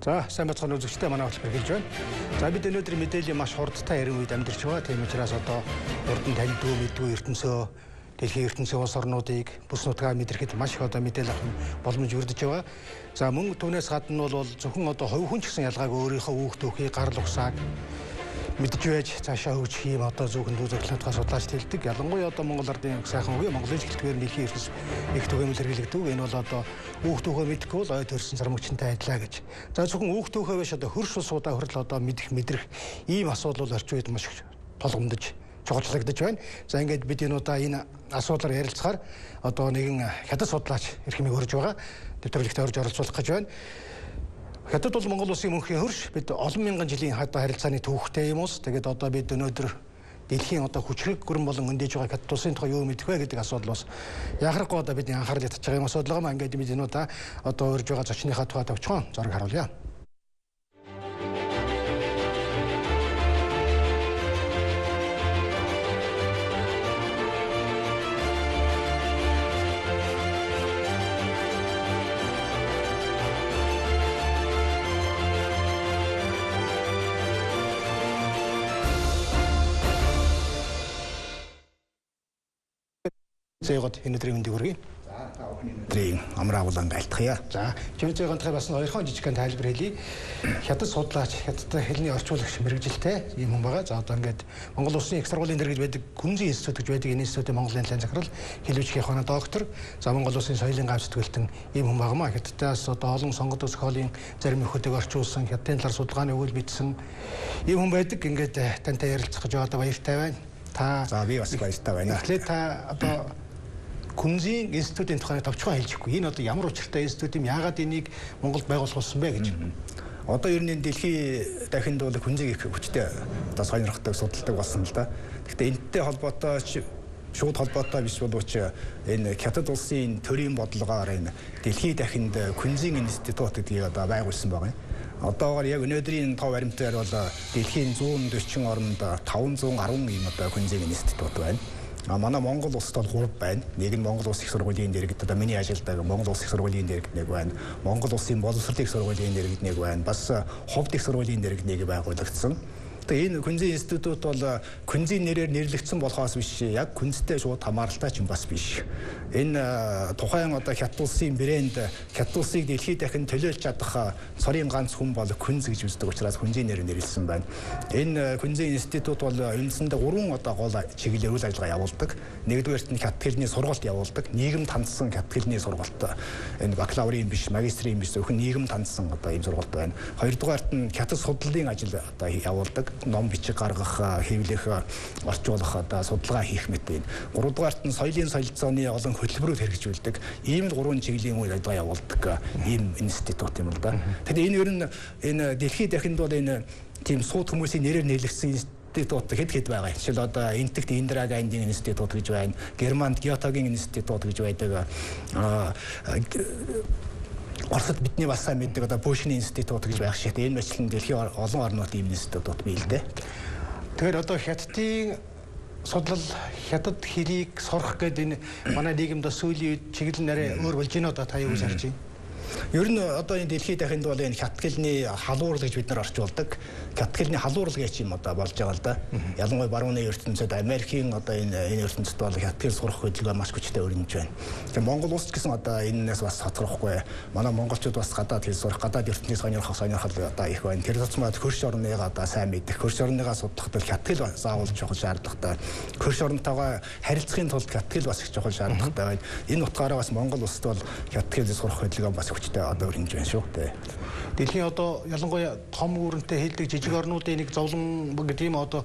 За сайн бацхан үзэгчтэй манай хөтөлбөр хэлж байна. За бид өнөөдөр мэдээллийн маш хурдтай ярин үед амьдарч байгаа. Тийм учраас одоо урд нь таньдгүй мэдгүй ертөнцөө дэлхийн ертөнцийн улс орнуудыг бүс нутгаа мэдрэхэд маш их одоо мэдээлэл авах боломж өрдөж байгаа. За мөн түүнээс гадна бол зөвхөн одоо хувь хүн ч гэсэн ялгаагүй өөрийнхөө үүх түүхийг гарал угсааг мэдж байж цаашаа хөгжих юм одоо зөвхөн дүү зөвлөлтөд судлаач хэлдэг. Ялангуяа одоо Монгол ардын сайхан үгүй Монголын хэлтгээр дэлхийн ертөнц их түгээмэл хэрэглэгдэг. Энэ бол одоо үүх түүхөө мэдхгүй бол ой төрсөн сармөгчөнтэй адилаа гэж. За зөвхөн үүх түүхөө биш одоо хөрш суудаа хүртэл одоо мэдрэх ийм асуудал бол орчин үед маш толгомдож чухалчлагдаж байна. За ингээд бид энэ удаа энэ асуудлаар ярилцахаар одоо нэгэн хятад судлаач эрхмийг хөрж байгаа. Дэвтэрlэгтээ орж оролцуулах гэж байна. Хятад бол Монгол улсын мөнхийн хөрш бид олон мянган жилийн харилцааны түүхтэй юм уус. Тэгээд одоо бид өнөөдөр дэлхийн одоо хүчрэг гүрэн болон өндөөж байгаа хятад улсын тухай юу мэдэх вэ гэдэг асуудал бас яхахгүй одоо бидний анхаарлыг татж байгаа юм асуудал байгаа. Ингээд бид энэ удаа одоо урьж байгаа зочныхаа тухай товчхон зураг харуулъя. Зээгот энэ өдрийн мэндийг хүргэе. За та бүхний өдрийн амар агуулan айлтгая. За жимзээгонтой бас хоёрхан жижигхэн тайлбар хэлье. Хятад судлаач, хятад хэлний орчуулагч мэрэгжилтэй ийм хүн байгаа. За одоо ингээд Монгол Улсын их сургуулийн дэр гэж байдаг Күнзийн институт гэж байдаг энэ институтын Монголын талын захирал, хэлвэчгийн ухааны доктор, за Монгол Улсын соёлын гавь сэтгэлтэн ийм хүн багмаа. Хятадаас одоо олон сонгоод зохиолын зарим нөхөдөг орчуулсан, хятадын талаар судалгааны өгүүл бичсэн ийм хүн байдаг. Ингээд тантай ярилцах гэж одоо баяртай байна. Та за би бас баяртай байна. Тэгэхээр та одоо Күнзийн институтын тухай товчхон хэлчихгүй. Энэ одоо ямар учиртай институт юм? Яагаад энийг Монголд байгуулсан бэ гэж? Одоо ер нь дэлхийн дахинд бол Күнзийг их хүчтэй одоо сонирхдаг, судалдаг болсон л да. Гэхдээ энэтэй холбоотой шууд холбоотой биш боловч энэ Хятад улсын төрийн бодлогоор энэ дэлхийн дахинд Күнзийн институт гэдгийг одоо байгуулсан байгаа юм. Одоогоор яг өнөөдрийн тав баримтаар бол дэлхийн 140 оронд 510 юм одоо Күнзийн институт байна. Манай Монгол улсад бол 3 байна. Нэг нь Монгол Улс их сургуулийн дэргэд одоо миний ажилдаг Монгол Улс их сургуулийн дэргэд нэг байна. Монгол Улсын боловсролын их сургуулийн дэргэд нэг байна. Бас ховд их сургуулийн дэргэд нэг байгуулагдсан. Энэ Күнзийн институт бол Күнзийн нэрээр нэрлэгдсэн болохоос биш, яг Күнзтэй шууд хамааралтай ч юм бас биш. Энэ тухайн одоо Хятад улсын брэнд Хятад улсыг дэлхийд дахин төлөөлж чадах цорын ганц хүн бол Күнз гэж үздэг учраас Күнзийн нэрээр нэрлсэн байна. Энэ Күнзийн институт бол үндсэндээ 3 одоо гол чиглэлээр үйл ажиллагаа явуулдаг. Нэгдүгээрт нь хятад хэлний сургалт явуулдаг. Нийгэм тандсан хятад хэлний сургалт. Энэ бакалаврын биш, магистрийн биш, зөвхөн нийгэм тандсан одоо ийм сургалт байна. Хоёрдугаарт нь хятад судлалын ажил одоо явуулдаг. Ном бичиг гаргах, хэвлэх, орчуулах одоо судалгаа хийх мэт байна. Гуравдугаарт нь соёлын солилцооны олон хөтөлбөрүүд хэрэгжүүлдэг. Ийм л 3 чиглэлийн үйл ажиллагаа явуулдаг ийм институт юм л да. Тэгэхээр энэ ер нь энэ дэлхийд дахинд бол энэ тийм сууд хүмүүсийн нэрээр нэрлэгдсэн институт хэд байгаа. Жишээл одоо Энтэгт Индира Гандийн институт гэж байна. Германд Гётегийн институт гэж байдаг. Оросд бидний бас сайн мэддэг одоо Пушкин институт гэж байх шиг. Энэ мэтлэн дэлхийн олон орнуудын институтууд бий л дээ. Тэгэхээр одоо хятадын судлал хятад хэлийг сурах гэдэг энэ манай нийгэмд сүүлийн үед чиглэл нарийн өөр болж байна одоо та юу гэж харж байна? Ер нь одоо энэ дэлхийд дахинд бол энэ хятад хэлний халуурал гэж бид нар орчуулдаг. Хятад хэлний халуурал гэж юм одоо болж байгаа л да. Ялангуяа барууны ертөнцид Америкийн одоо энэ ертөнцид бол хятад хэл сурах хөдөлгөөн маш хүчтэй өрнөж байна. Тэгэхээр Монгол улс ч гэсэн одоо энэс бас хоцрохгүй. Манай монголчууд бас гадаад хэл сурах, гадаад ертөнцийг сонирхол одоо их байна. Тэр тусмаа хөрш орныгаа одоо сайн мэдэх, хөрш орныгаа судлахад хятад хэл заавал чухал шаардлагатай. Хөрш орнотойгоо харилцахын тулд хятад хэл бас их чухал шаардлагатай байна. Энэ утгаараа бас Монгол улсад бол хятад хэл сурах хөдөлгөөн бас хүчтэй одоо өрнөж байна шүү дээ. Дэлхийн одоо ялангуяа том үүрэнтэй хэлдэг жижиг орнуудын нэг зовлон гэдэг юм одоо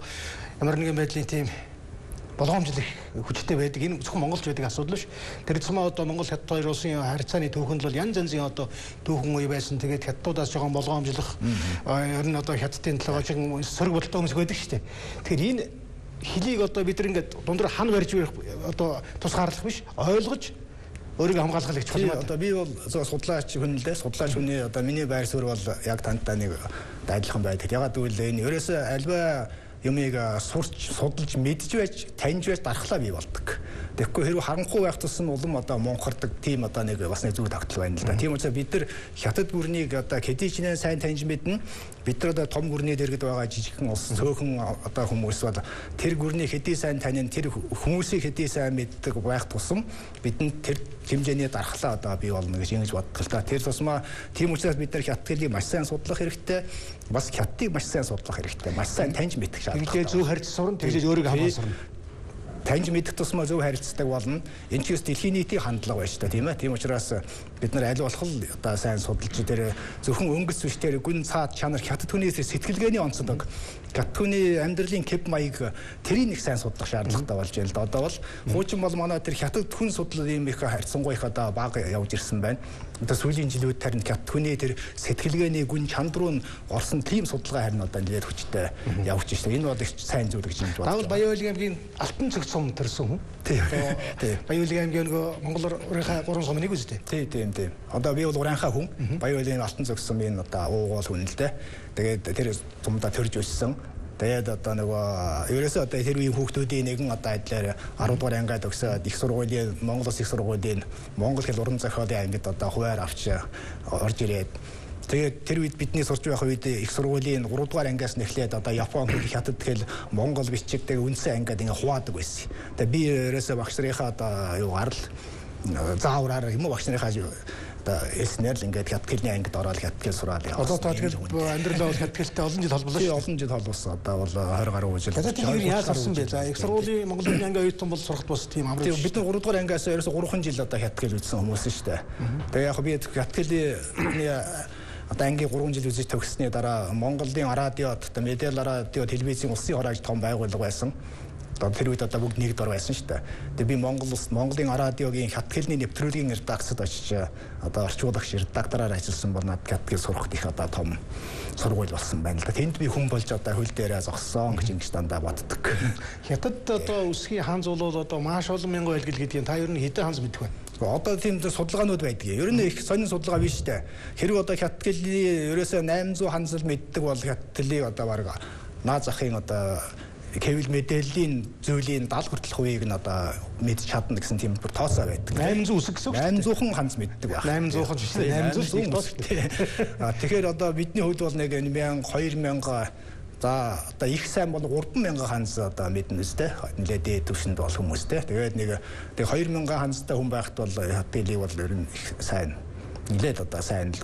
ямар нэгэн байдлын тийм болгоомжлох хүчтэй байдаг. Энэ зөвхөн Монголч байдаг асуудал биш. Тэр цэцмаа одоо Монгол хятад хоёр улсын харьцааны түүхэнд бол янз янзын одоо түүхэн үе байсан. Тэгээд хятадуудаас жоохон болгоомжлох ер нь одоо хятадын талаа жоохон сөрөг бодолтой хүмүүс байдаг шүү дээ. Тэгэхээр энэ хэлийг одоо бид нар ингээд дундуур хан барьж одоо тусгаарлах биш, ойлгож өөрийгөө хамгаалах гэж чухал. Одоо би бол судлаач хүн л дээ. Судлаач хүний одоо миний байр суурь бол яг тантай нэг адилхан байдаг. Ягаад гэвэл энэ ерөөсөө альва юмыг сурч судалж мэдж байж таньж байж дархлаа бий болдог. Тэгэхгүй хэрвээ харанхуй байх тусам улам одоо монхордог тийм одоо нэг бас нэг зүйл тогтол байна л да. Тийм учраас бид нар хятад гүрнийг одоо хэдийчнээ сайн таньж мэднэ. Бид нар одоо том гүрний дэргэд байгаа жижигхэн улс цөөхөн одоо хүмүүс бол тэр гүрнийг хэдий сайн таньна, тэр хүмүүсийг хэдий сайн мэддэг байх тусам бидэнд тэр хэмжээний дархлаа одоо бий болно гэж ингэж боддог л да. Тэр тусмаа тийм учраас бид нар хятад хэлийг маш сайн судлах хэрэгтэй. Бас хятадыг маш сайн судлах хэрэгтэй. Маш сайн таньж мэдэх шаардлагатай. Тэгээд зөв харьцаж сурна, тэгээд өөрийгөө хамгаалж сурна. Таньж мэдэх тусмаа зөв харилцдаг болно. Энэ ч бас дэлхийн нийтийн хандлага байна шүү дээ, тийм ээ. Тийм учраас бид нар аль болох одоо сайн судалж тэр зөвхөн өнгөц биш тэр гүн цаад чанар хятад хүнээс сэтгэлгээний онцлог, хятад хүний амьдралын кеп маяг тэрийг их сайн судлах шаардлагатай болж байна л да. Одоо бол хуучин бол манай тэр хятад хүн судлал ийм их харьцангуй их одоо бага явж ирсэн байна. Одоо сүүлийн жилүүд харин хятад хүний тэр сэтгэлгээний гүн чанд руу орсон тийм судалгаа харин одоо нэлээд хүчтэй явж байна. Энэ бол их сайн зүйл гэж бодож байна. Таавал Баян-Улгийн аймгийн алтан цогц сум төрсөн хүн. Тийм. Баян-Улгийн аймгийн нөгөө Монголынхаа 3 сумын нэг үстэй. Тийм. Одоо би бол уранхаа хүн. Баян-Улгийн алтан цогц сумын одоо уугуул хүн л дээ. Тэгээд тэр сумдаа төрж өссөн. Тэгээд одоо нөгөө ерөөсөө одоо тэр үеийн хүүхдүүдийн нэгэн одоо адилаар 10 дугаар ангид өгсөд их сургуулийн Монгол Улсын их сургуулийн монгол хэл уран зохиолын ангид одоо хуваар авч орж ирээд тэгээд тэр үед бидний сурч байх үед их сургуулийн 3 дугаар ангиас нэхлээд одоо Япон хэл, хятад хэл, монгол бичиг тэгээд үндсэн ангид ингээ хуваадаг байсан. Тэгээд би ерөөсөө багш нарынхаа одоо юу гарал заавраар юм уу багш нарынхаа эснээр л ингээд хятад хэлний ангид ороод хятад хэл сураад явсан. Одоо тэгэл амьдралаа бол хятад хэлтэй олон жил холболоо шүү. Олон жил холбосон. Одоо бол 20 гаруй жил. Хятад хэлийг яаж авсан бэ? За их сургуулийн Монгол хэлний анги оюутан бол сурахт бас тийм амар. Тийм бид нар 3 дугаар ангиас ерөөсө 3 жил одоо хятад хэл үзсэн хүмүүс шүү дээ. Тэгээ яг би хятад хэлний одоо ангийн 3 жил үзэж төгссөний дараа Монголын радиод одоо мэдээлэл радио телевизийн улсын хороож том байгууллага байсан. Тэр үед одоо бүгд нэгд ор байсан шүү дээ. Тэгээ би Монголын радиогийн хятад хэлний нэвтрүүлгийн редакцид очиж одоо орчуулагч редактораар ажилласан бол надад хятад хэл сурахт их одоо том сургууль болсон байна л да. Тэнд би хүн болж одоо хөл дээрээ зогссон гэж ингэж дандаа боддог. Хятад одоо үсгийн хаан зул бол одоо маш олон мянган айлгил гэдгийг та ер нь хэдэн ханз мэдэх вэ? Одоо тийм судалгаанууд байдаг. Ер нь их сонин судалгаа биш дээ. Хэрэг одоо хятад хэлний ерөөсөө 800 ханзал мэддэг бол хятад хэлийг одоо баг наад захын одоо хэвлэл мэдээллийн зүйлийн 70 хүртэлх хувийг нь одоо мэдж чадна гэсэн тийм бүр тоосоо байдаг. 800 үсэг гэсэн үг. 800хан ханз мэддэг байх. 800хан шүү дээ. 800 тоос. Тэгэхээр одоо бидний хувьд бол нэг 1000 2000 за одоо их сайн бол 3000 ханз одоо мэднэ үстэй. Нилээ дээд түвшинд бол хүмүүстэй. Тэгээд нэг 2000 ханзтай хүн байхад бол хатилийг бол ер нь их сайн нилээд одоо сайн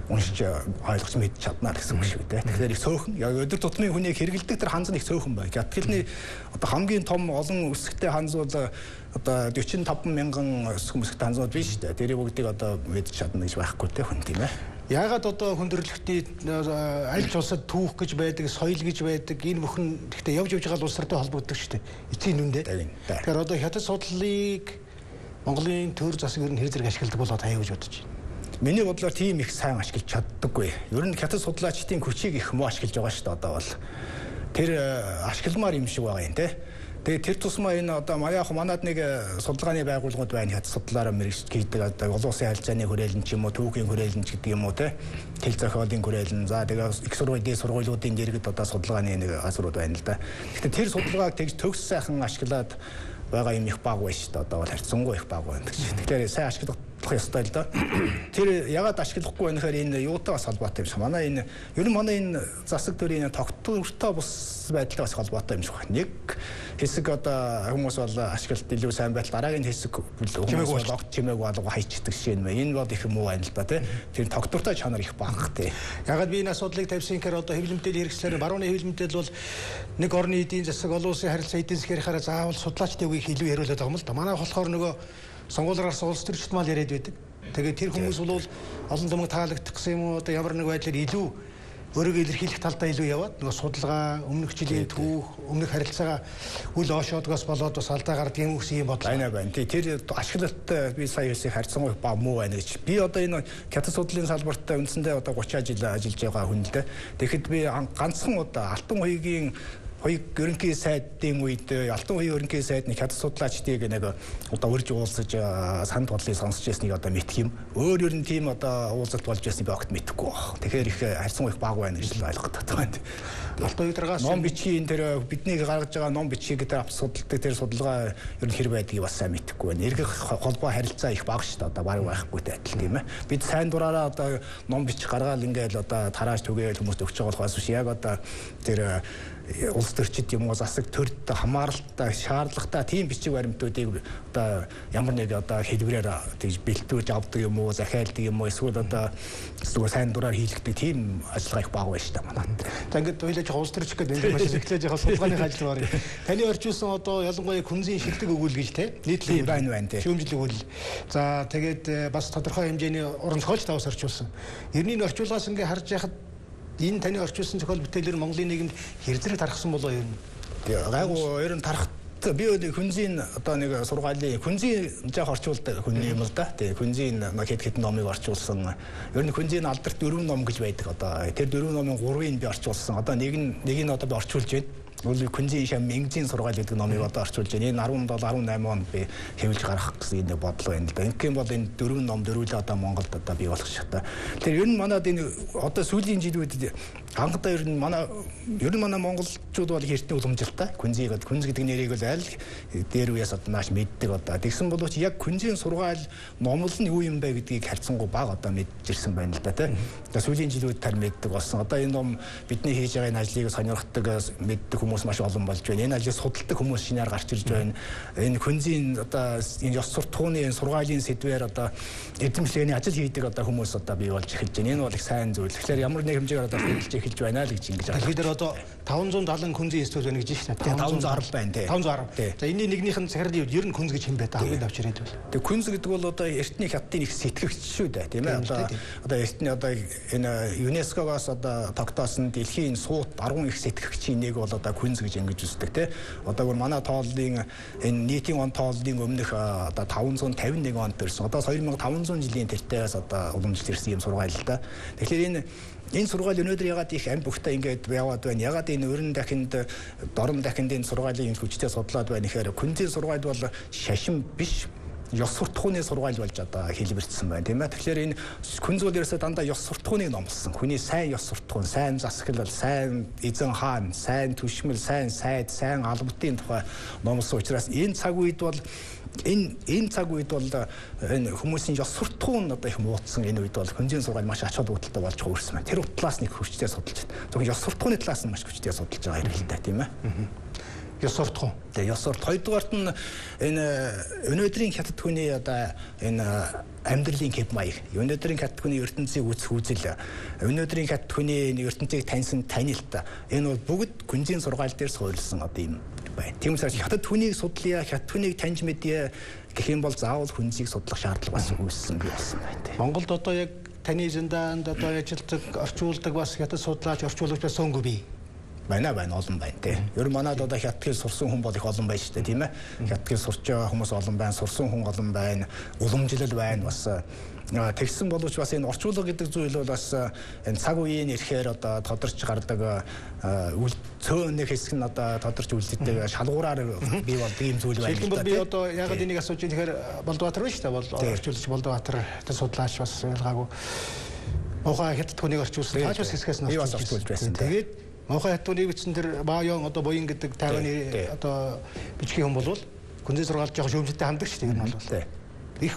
уншиж ойлгож мэдж чадна гэсэн үг шүү дээ. Тэгэхээр их цөөхөн өдөр тутмын хүнийг хэрэгэлдэг тэр ханз нь их цөөхөн байна. Хятад хэлний одоо хамгийн том олон үсгтэй ханз бол одоо 45 мянган үсгтэй ханзууд биш шүү дээ. Тэрийг бүгдийг одоо мэдж чадна гэж байхгүй те хүн тийм ээ. Яагаад одоо хүндрэлтний аль ч улсад түүх гэж байдаг, соёл гэж байдаг, энэ бүхэн гэхдээ явж байгаа улс төртэй холбогддог шүү дээ. Эцсийн нүндээ. Тэгэхээр одоо хятад судлалыг Монголын төр засаг ер нь хэр зэрэг ашигладаг болоо та юу гэж бодож байна? Миний бодлоор тийм их сайн ашиглаж чаддаггүй. Ер нь хятад судлаачдын хүчийг их муу ашиглаж байгаа шүү дээ одоо бол. Тэр ашигламаар юм шиг байгаа юм те. Тэгээ тэр тусмаа энэ одоо манад нэг судалгааны байгууллагууд байна хятад судлаараа мэрэгч хийдэг одоо олон улсын харилцааны хүрээлэн ч юм уу түүхийн хүрээлэн ч гэдэг юм уу те. Хэл зохиолын хүрээлэн за тэгээ их сургуулиудын дэргэд одоо судалгааны нэг газрууд байна л да. Гэхдээ тэр судалгааг тэгж төгс сайхан ашиглаад байгаа юм их баг байна шүү дээ. Одоо бол харьцангуй их баг байна гэж. Тэгэхээр сайн ашиглах ёстой л да. Тэр ягаад ашиглахгүй байна гэхээр энэ юутай бас холбоотой юм шиг. Манай энэ ер нь манай энэ засаг төрийн тогтвортой бус байдалтай бас холбоотой юм шиг байна. Нэг хэсэг одоо хүмүүс бол ашиглалт илүү сайн байтал дараагийн хэсэг хүмүүс бол огт чимээг болго хайчдаг шин мэ. Энэ бол их муу байна л да тий. Тэр тогтвортой чанар их бага тий. Ягаад би энэ асуудлыг тавьсан гэхээр одоо хэвлэл мэдээлэл хэрэгслээр барууны хэвлэл мэдээлэл бол нэг орны эдийн засаг олон улсын харилцаа эдийн засгийнхаараа заавал судлаачдын үеийг илүү яриулаад байгаа юм л да. Манай болохоор нөгөө сонгуулиараас улс төрчд мал яриад байдаг. Тэгээд тэр хүмүүс бол олон домог таалагдах гэсэн юм уу одоо ямар нэг байдлаар илүү өөрийгөө илэрхийлэх талдаа илүү яваад нөгөө судалгаа, өмнөх жилийн түүх, өмнөх харилцаагаа үл оошоодгоос болоод бас алдаа гардаг юм гэсэн юм бодлоо. Байна. Тэр ашиглалттай би сая хэлсэн харьцангуй баг муу байна гэж. Би одоо энэ хятад судлалын салбартаа үндсэндээ одоо 30 жил ажиллаж байгаа хүн л дээ. Тэгэхэд би ганцхан удаа Алтан хоёгийн ерөнхий сайдын үед Алтан хоёрын ерөнхий сайдны хятад судлаачдыг нэг одоо урьж уулзаж санд бодлыг сонсч ясныг одоо мэдх юм. Өөр ер нь тийм одоо уулзалт болж ясныг огт мэдэхгүй байна. Тэгэхээр их харьцан их баг байна гэж ойлгох байна. Алтан хоёргаас ном бичгийн тэр бидний гаргаж байгаа ном бичгийг тэр судалдаг тэр судалгаа ер нь хэр байдгийг бас сайн мэдэхгүй байна. Эргэх холбоо харилцаа их бага шүү дээ. Одоо баг байхгүйтэй адил тийм ээ. Бид сайн дураараа одоо ном бичих гаргаал ингээл одоо тарааж түгээл хүмүүст өгч байгаа болохоос биш яг одоо тэр улс төрчид юм уу засаг төрд хамааралтай шаардлагатай тийм бичиг баримтуудыг одоо ямар нэг одоо хэлбэрээр тэгж бэлтүүлж авдаг юм уу захиалдаг юм уу эсвэл одоо сайн дураар хийлгдэг тийм ажиллагаа их бага байна шүү дээ манайд. За ингээд ойлож улс төрч гэдэг энэ маш эхлэж байгаа судалгааны ажил байна. Таны орчуулсан одоо ялангуяа күнзийн шилдэг өгүүл гэж те нийтлэг байна те. Шүүмжлэг өгүүл. За тэгээд бас тодорхой хэмжээний уран зохиолч тавс орчуулсан. Ерний орчуулгаас ингээд харж яхад энэ таны орчуулсан зохиол бүтээлээр Монголын нийгэмд хэр зэрэг тархсан болоо юм. Гайгүй ер нь тарах би хүнзийн одоо нэг сургаалын хүнзийн жаах орчуулдаг хүн юм л да. Тэгээ хүнзийн хэд номыг орчуулсан. Ер нь хүнзийн алдарт 4 ном гэж байдаг одоо. Тэр 4 номын 3-ыг би орчуулсан. Одоо нэг нь одоо би орчуулж байна. Үл күнзийн шам Мингзийн сургаал гэдэг номыг одоо орчуулж байна. Энэ 17 18 онд би хэвлж гаргах гэсэн нэг бодол байна л да. Ингэм бол энэ 4 ном дөрвөлөө одоо Монголд одоо бий болох шахта. Тэр ер нь манад энэ одоо сүүлийн жилүүд хангалттай ер нь манай монголчууд бол эртний уламжилтай күнз гэдэг нэрийг бол аль дээр үеэс одоо нааш мэддэг одоо. Тэгсэн боловч яг күнзийн сургаал номлол нь юу юм бэ гэдгийг харьцангуй бага одоо мэдчихсэн байна л да тийм. Одоо сүүлийн жилүүд тар мэддэг болсон. Одоо энэ ном бидний хийж байгаа энэ ажлыг сонирхдаг мэддэг хүмүүс маш олон болж байна. Энэ ажлыг судалдаг хүмүүс шинээр гарч ирж байна. Энэ күнзийн одоо энэ ёс суртахууны сургаалын сэдвээр одоо эзэмшлэгийн ажил хийдэг одоо хүмүүс одоо бий болж эхэлж байна. Энэ бол их сайн зүйл. Тэгэхээр ямар нэг хэмжээгээр одоо хэлж эхэлж байна л гэж ингэж байна. Тэгэхээр одоо 570 күнзийн институт байна гэж байна шүү дээ. 510 байна тий. 510. За энэний нэгнийх нь захирлын ер нь күнз гэж хэм бай та хамгийн давчир хэлбэл. Тэгээ күнз гэдэг бол одоо эртний хятадын их сэтгэгч шүү дээ тийм ээ. Одоо эртний одоо энэ ЮНЕСКО-гоос одоо тогтоосон дэлхийн суут 10 их сэтгэгчийн нэг бол одоо күнз гэж ингэж үздэг тий. Одоо бүр манай тооллын энэ нийтийн он тооллын өмнөх одоо 551 онд төрсэн. Одоо 2500 жилийн тэртээс одоо уламжилж ирсэн юм сургаал л да. Тэгэхээр энэ сургаал өнөөдөр ягаад их амь бөхтэй ингээд яваад байна? Ягаад энэ өрн дахинд дорн дахинд энэ сургаалын хүчтэй судлаад байна гэхээр күнзийн сургаал бол шашин биш ёс суртахууны сургаал болж одоо хэлбэрчсэн байна тийм ээ. Тэгэхээр энэ күнз бол ерөөсөө дандаа ёс суртахууныг номлосон. Хүний сайн ёс суртахуун, сайн засаглал, сайн эзэн хаан, сайн түшмэл, сайн сайд, сайн албатын тухай номлосон учраас энэ цаг үед бол энэ энэ хүмүүсийн ёс суртахуун одоо их муудсан энэ үед бол күнзийн сургаал маш ач холбогдолтой болж хөрсөн байна. Тэр талаас нэг хүчтэй судалж байна. Зөвхөн ёс суртахууны талаас нь маш хүчтэй судалж байгаа юм л та тийм ээ. Ёс суртахуун. Тэгээ ёс суртахуун. Хоёрдугаарт нь энэ өнөөдрийн хятад хүний одоо энэ амьдралын хэв маяг. Өнөөдрийн хятад хүний ертөнцийг үзэх үзэл, өнөөдрийн хятад хүний ертөнцийг таньсан танилт. Энэ бол бүгд күнзийн сургаал дээр суурилсан одоо юм байна. Тийм учраас хятад хүнийг судлая, хятад хүнийг таньж мэдье гэх юм бол заавал хүнзийг судлах шаардлага бас үүссэн би болсон байна. Монголд одоо яг таны зэндаанд одоо ажилладаг, орчуулдаг бас хятад судлаач, орчуулагч бас сонгүй бий. Байна олон байна тий. Ер нь манайд одоо хятадыг сурсан хүн бол их олон байна шүү дээ тийм ээ. Хятадыг сурч байгаа хүмүүс олон байна, сурсан хүн олон байна, уламжлал байна бас. Тэгсэн боловч бас энэ орчуулга гэдэг зүйл бол бас энэ цаг үеийн ирэхээр одоо тодорч гардаг цөөнөх хэсэг нь одоо тодорч үлддэг шалгуураар бий болдог юм зүйл байна. Тэгвэл би одоо ягаад энийг асууж байгаа тэгэхээр Болдбаатар байна шүү дээ. Бол орчуулагч Болдбаатар судлаач бас ялгаагүй. Мохоо хятад хүнийг орчуулсан. Тааж бас хэсгээс нь орчуулж байсан. Тэгээд Монголын хятадыг бичсэн тэр Бааян одоо буян гэдэг Тайваны одоо бичгийн хүн болвол күнзийн сургаалж жоох шүүмжлэлтэй ханддаг шүү дээ. Энэ бол их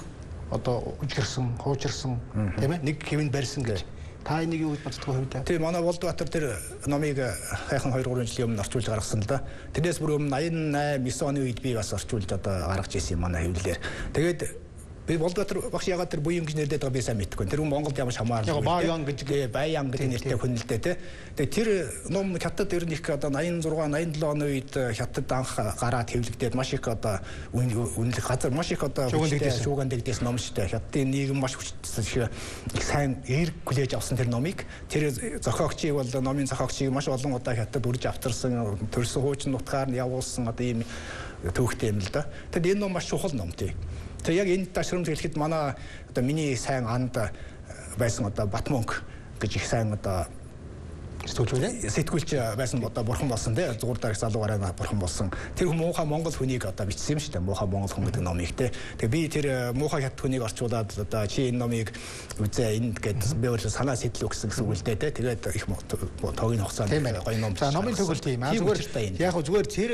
одоо үжигэрсэн, хуучирсан тийм ээ нэг хэвэнд барьсан гэж. Та энийг юу гэж боддог вэ? Тийм манай Болдбаатар тэр номыг хайхан 2-3 жилийн өмнө орчуулж гаргасан л да. Тэрнээс бүр өмнө 88 9 оны үед би бас орчуулж одоо гаргаж ирсэн юм манай хэвлэлээр. Тэгээд би Болдбаатар багш ягаад тэр буян гэж нэрдээд байгаа би сайн мэдэхгүй. Тэр хүн Монголд ямар хамаарал. Бааян гэж Бааян гэдэг нэртэй хүн л дээ тий. Тэгээ тэр ном хятад ер нь их одоо 86 87 оны үед хятад анх гараад хэвлэгдээд маш их одоо үнэлэх газар маш их одоо шуугандэгдээс ном штэ. Хятадын нийгэм маш хүчтэй их сайн эерэг хүлээж авсан тэр номыг тэр зохиогчийг бол номын зохиогчийг маш олон одоо хятад үрж авчирсан төрсөн хуучин нутгаар нь явуулсан одоо ийм төвхтэй юм л да. Тэгэд энэ ном маш чухал ном тий. Тэгээ яг энэ ташрамж хэлэхэд манай одоо миний сайн анд байсан одоо Батмонг гэж их сайн одоо сэтгүүлч байсан одоо бурхан болсон те зураг дарах залуугаараа бурхан болсон. Тэр муухай монгол хүнийг одоо бичсэн юм шүү дээ. Муухай монгол хүн гэдэг номыг те. Тэгээ би тэр муухай хят хүнийг орчуулад одоо чи энэ номыг үзээ энд гэдэг би өөрөө санаа сэтэл өгсөн гэсэн үг л дээ те. Тэгээд их тогийн хугацаанд гоё ном. За номын төгөлт юм аа зүгээр яг зүгээр тэр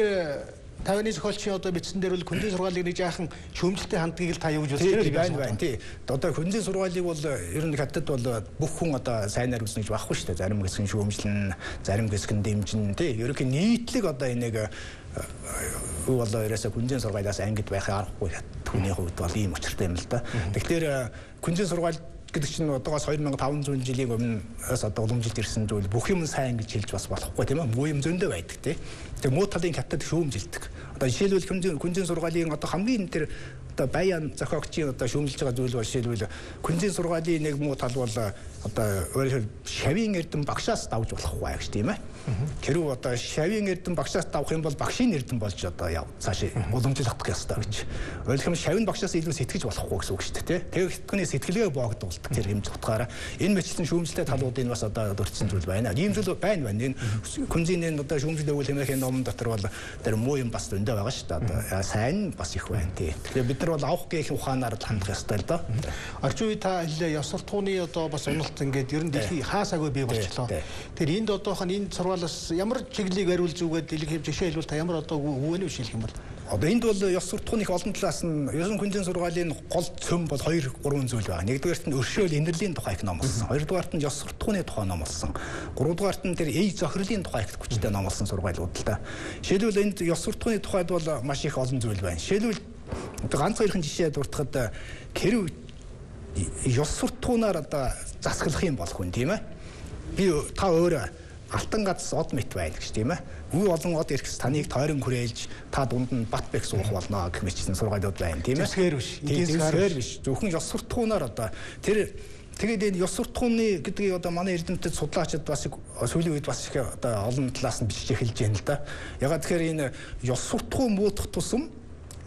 50-ны зохиолчийн одоо бичсэн дээр бол хүнзийн сургаалыг нэг жаахан шүүмжлэлтэй хандгийг л та юу гэж үзэж байна. Тий. Одоо хүнзийн сургаалыг бол ер нь хятад бол бүх хүн одоо сайнаар үзнэ гэж байхгүй шүү дээ. Зарим хэсэг нь шүүмжлэн, зарим хэсэг нь дэмжин тий. Ерөнхий нийтлэг одоо энийг бол ерөөсө хүнзийн сургаалаас ангид байхын аргагүй түүний хувьд бол ийм учиртай юм л да. Тэгэхээр хүнзийн сургаал гэдэг чинь одоогоос 2500 жилийн өмнөөс одоо уламжилт ирсэн зүйл бүх юм сайн гэж хэлж бас болохгүй тийм ээ. Муу юм зөндөө байдаг тийм. Тэгээ муу талын хятад шүүмжилдэг. Одоо жишээлбэл хүнзийн сургаалын одоо хамгийн тэр одоо баян зохиогчийн одоо шүүмжилж байгаа зүйл бол жишээлбэл хүнзийн сургаалын нэг муу тал бол одоо өөрөөр шавийн эрдэм багшаас давж болохгүй гэж тийм ээ. Хэрвээ одоо шавийн эрдэм багшаас давах юм бол багшийн эрдэм болж одоо цааш уламжлах ёстой гэж. Өөрөлдөх нь шавийн багшаас илүү сэтгэж болохгүй гэсэн үг шүү дээ. Тэгээ хятадны сэтгэлгээ боогдуулдаг тэр хэмжээ утгаараа энэ мэтлэн шүүмжлэлтэй талуудын бас одоо дурдсан зүйл байна. Ийм зүйл байна. Энэ хүнзийн энэ одоо шүүмжлэл өгөл хэмээхийн ном дотор бол тэр муу юм бас зөндөө байгаа шүү дээ. Одоо сайн бас их байна тий. Тэгэхээр бид нар бол авах гээх ухаанаар хандах ёстой л доо. Орчин үе та хэлээ ёс суртахууны одоо бас уналт ингээд ер нь дэлхий хаасаагүй бий болчихлоо. Тэр энд одоохон энэ сургаалаас ямар чиглэлийг бариул зүгээд дэлхийд жишээ хэлбэл та ямар одоо үгэнэ шилэх юм бол одоо энд бол ёс суртахууны олон талаас нь ерөн хүнзийн сургаалын гол цөм бол 2-3 зүйл байна. Нэгдүгээрт нь өршөөл инэрлийн тухай их ном болсон. Хоёрдугаарт нь ёс суртахууны тухай ном болсон. Гуравдугаарт нь тэр эй зохирлын тухай их хүчтэй ном болсон сургаалууд л да. Жишээлбэл энд ёс суртахууны тухайд бол маш их олон зүйл байна. Жишээлбэл ганц хоёрхан жишээ дуртахад хэрв ёс суртахуунаар одоо засаглах юм болох хүн тийм ээ. Би та өөрөө алтан гац од мэт байл гэж тийм ээ. Үе олон од ирэхс таныг тойрон хүрээлж та дунд нь бат бэх суух болно гэх мэтчсэн сургаалууд байна тийм ээ. Тэсгээр биш. Тэсгээр биш. Зөвхөн ёс суртахуунаар одоо тэр тэгээд энэ ёс суртахууны гэдгийг одоо манай эрдэмтэд судлаачид бас сүүлийн үед бас их одоо олон талаас нь бичиж эхэлж байна л да. Ягаад тэгэхээр энэ ёс суртахуун муудах тусам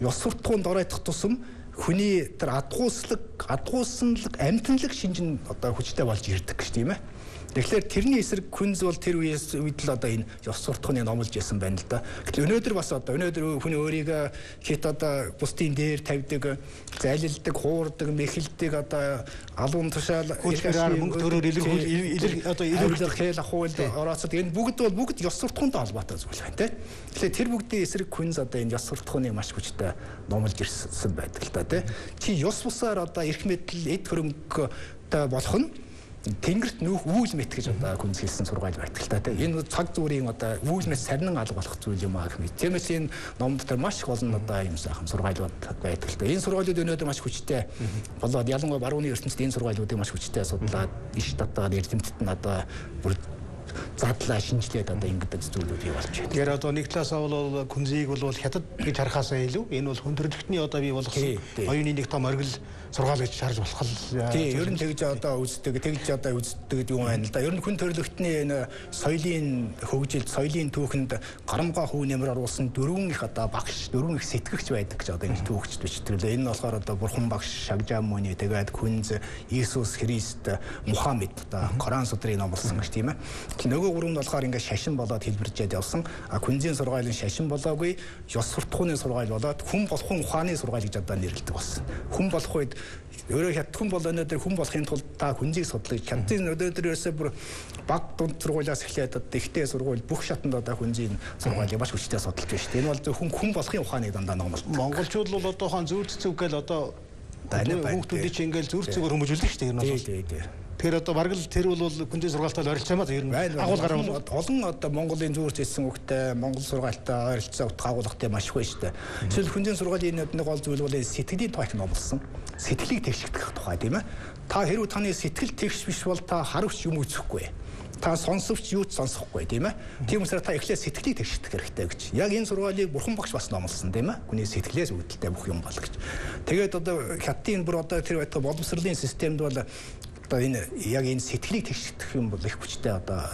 ёс суртахуунд оройтох тусам хүний тэр адгууслаг амьтанлаг шинж нь одоо хүчтэй болж ирдэг гэж тийм ээ. Тэгэхээр тэрний эсрэг хүнз бол тэр үед л одоо энэ ёс суртахууны номлож ясан байна л да. Гэтэл өнөөдөр бас одоо өнөөдөр хүний өөрийгөө хит одоо бусдын дээр тавьдаг, залилдаг, хуурдаг, мэхэлдэг одоо алуун тушаал мөнгө төрөөр одоо илэрхийлэх хэл ахуйл орооцод энэ бүгд ёс суртахуунтай холбоотой зүйл байна тийм. Тэгэхээр тэр бүгдийн эсрэг хүнз одоо энэ ёс суртахууны маш хүчтэй номлож ирсэн байдаг л да тийм. Чи ёс бусаар одоо эрх мэдэл эд хөрөнгөтэй болох нь тэнгэрт нүүх үүл мэт гэж одоо хүнз хэлсэн сургаал байдаг л та тийм. Энэ цаг зүрийн одоо үүлнээс сарнин алга болох зүйл юм аа гэх мэт. Тиймээс энэ ном дотор маш их олон одоо юм сайхан сургаалууд байдаг л та. Энэ сургаалууд өнөөдөр маш хүчтэй болоод ялангуяа барууны ертөнцид энэ сургаалуудыг маш хүчтэй судлаад иш татаад эрдэмтэд нь одоо бүр задлаа шинжилээд одоо ингэдэг зүйлүүд юу болж байна. Тэгэхээр одоо нэг талаасаа бол хүнзийг бол хятад гэж харахаасаа илүү энэ бол хүн төрөлхтний одоо бий болгосон оюуны нэг том оргил сургаал гэж харж болох л. Тийм ер нь тэгж одоо үздэг юм байна л да. Ер нь хүн төрөлхтний энэ соёлын хөгжилд, соёлын түүхэнд гарамгаа хөв нэмэр оруулсан дөрвөн их одоо багш, дөрвөн их сэтгэгч байдаг гэж одоо ингэ түүхчд бичдэг. Энэ болохоор одоо бурхан багш Шагжаа мөний тэгээд хүнз Иесус Христ Мухаммед одоо Коран судрыг номлосон гэж тийм ээ. Нөгөө гурав нь болохоор ингээд шашин болоод хэлбэржээд явсан. Хүнзийн сургаалын шашин болоогүй, ёс суртахууны сургаал болоод хүн болохын ухааны сургаал гэж одоо нэрлэдэг болсон. Хүн болох үед өөрөө хятад хүн бол өнөөдөр хүн болохын тулд та хүнзийг судлаж, хятадын өнөөдөр ерөөсөө бүр баг дунд сургуулиас эхлээд одоо ихтэй сургууль бүх шатанд одоо хүнзийн сургаалыг маш хүчтэй судалж байна шүү дээ. Энэ бол зөвхөн хүн болохын ухааныг дандаа номлодог. Монголчууд бол одоохон зүрцэг гэл одоо хүүхдүүдийг чинь ингээл зүрцэгээр хүмүүжүүлдэг шүү дээ. Энэ бол тэр одоо бараг л тэр бол хүнзийн сургаалтай ойролцоо юм аа ер нь агуулгаар олон одоо Монголын зүрх зэсэн хүүхдээ Монгол сургаалтай ойролцоо утга агуулгатай маш их байна шүү дээ. Жишээл хүнзийн сургаалын нэг гол зүйл бол сэтгэлийн тухайг номлосон. Сэтгэлийг тэгшигдэх тухай тийм ээ. Та хэрвээ таны сэтгэл тэгш биш бол та харавч юм үзэхгүй. Та сонсовч юу ч сонсохгүй тийм ээ. Тийм учраас та эхлээд сэтгэлийг тэгшигдэх хэрэгтэй гэж. Яг энэ сургаалыг бурхан багш бас номлосон тийм ээ. Хүний сэтгэлээс үүдэлтэй бүх юм бол гэж. Тэгээд одоо хятадын бүр одоо тэр байтугай боловсролын системд бол одоо энэ яг энэ сэтгэлийг тэгшигдэх юм бол их хүчтэй одоо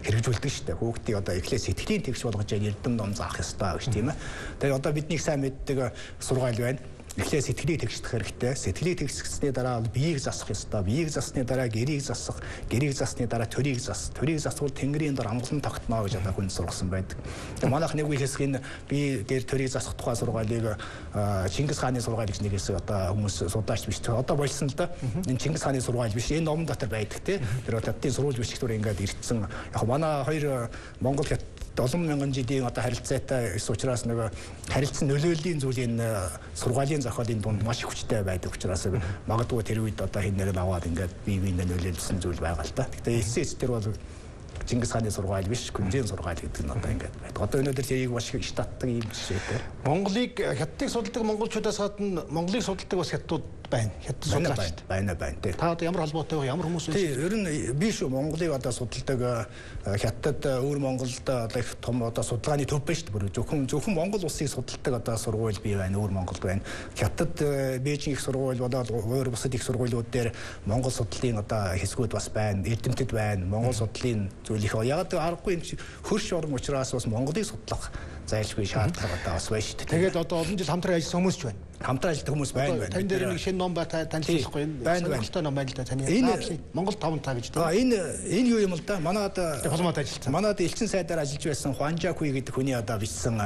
хэрэгжүүлдэг шүү дээ. Хүүхдийг одоо эхлээд сэтгэлийн тэгш болгож эрдэм ном заах ёстой гэж тийм ээ. Тэгээд одоо биднийг сайн мэддэг сургаал байна. эхлээ сэтгэлийг тэгшдэх хэрэгтэй. Сэтгэлийг тэгсгэсний дараа биеийг засах ёстой. Биеийг засны дараа гэрийг засах. Гэрийг засны дараа төрийг зас. Төрийг засвал тэнгэрийн дор амгалан тогтноо гэж одоо хүн сургасан байдаг. Тэгээ манайх нэг үе хэсэг энэ би гэр төрийг засах тухай сургаалыг Чингис хааны сургаал гэж нэг хэсэг одоо хүмүүс судаач биш. Одоо болсон л да. Энэ Чингис хааны сургаал биш. Энэ ном дотор байдаг те. Тэр хятадын сурвалж бичгтөр ингээд ирсэн. Яг манай хоёр Монгол 70000 жилийн одоо харилцаатай ус учраас нэг харилцан нөлөөллийн зүйлийн сургаалын зохиолын дунд маш их хүчтэй байдаг учраас магадгүй тэр үед одоо хэн нэг аваад ингээд бие биенээ нөлөөлсөн зүйл байгаа л да. Гэхдээ эцсээс тэр бол Чингис хааны сургаал биш, Күнзийн сургаал гэдэг нь одоо ингээд байдаг. Одоо өнөөдөр тэрийг маш их штатдаг юм жишээтэй. Монголыг хятадыг судалдаг монголчуудаас гадна Монголыг судалдаг бас хятадууд байна. Хятад судлаач байна. Та одоо ямар холбоотой вэ? Ямар хүмүүс вэ? Тийм, ер нь би шүү Монголыг одоо судалдаг хятад өөр Монголд одоо их том одоо судалгааны төв байна шүү дээ. Зөвхөн Монгол улсыг судалдаг одоо сургууль бий байна, өөр Монголд байна. Хятад Бээжин их сургууль болоод өөр бусад их сургуулиуд дээр Монгол судлалын одоо хэсгүүд бас байна, эрдэмтэд байна. Монгол судлалын зүйл их яг аргагүй хөрш орн учраас бас Монголыг судлах зайлшгүй шаардлага одоо бас байна шүү дээ. Тэгээд одоо олон жил хамтран ажилласан хүмүүс ч байна. Хамтран ажилладаг хүмүүс байна. Тань дээр нэг шинэ ном танилцуулахгүй юм. Сонирхолтой ном байл да таны. Монгол 5 та гэж дээ. Энэ юу юм л да. Манайд холмоод ажилласан. Манайд элчин сайдаар ажиллаж байсан Хуанжакуй гэдэг хүний одоо бичсэн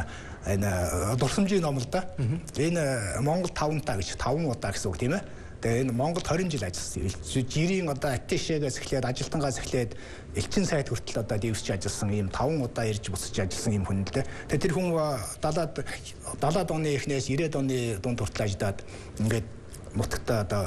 энэ дурсамжийн ном л да. Энэ Монгол 5 та гэж 5 удаа гэсэн үг тийм ээ. Тэгээ энэ Монголд 20 жил ажилласан. Жирийн одоо атташегээс эхлээд ажилтангаас эхлээд элчин сайд хүртэл одоо дивсч ажилласан ийм 5 удаа ирж бусч ажилласан ийм хүн л дээ. Тэгээ тэр хүн 70-аад оны эхнээс 90-аад оны дунд хүртэл ажиллаад ингээд нутагтаа одоо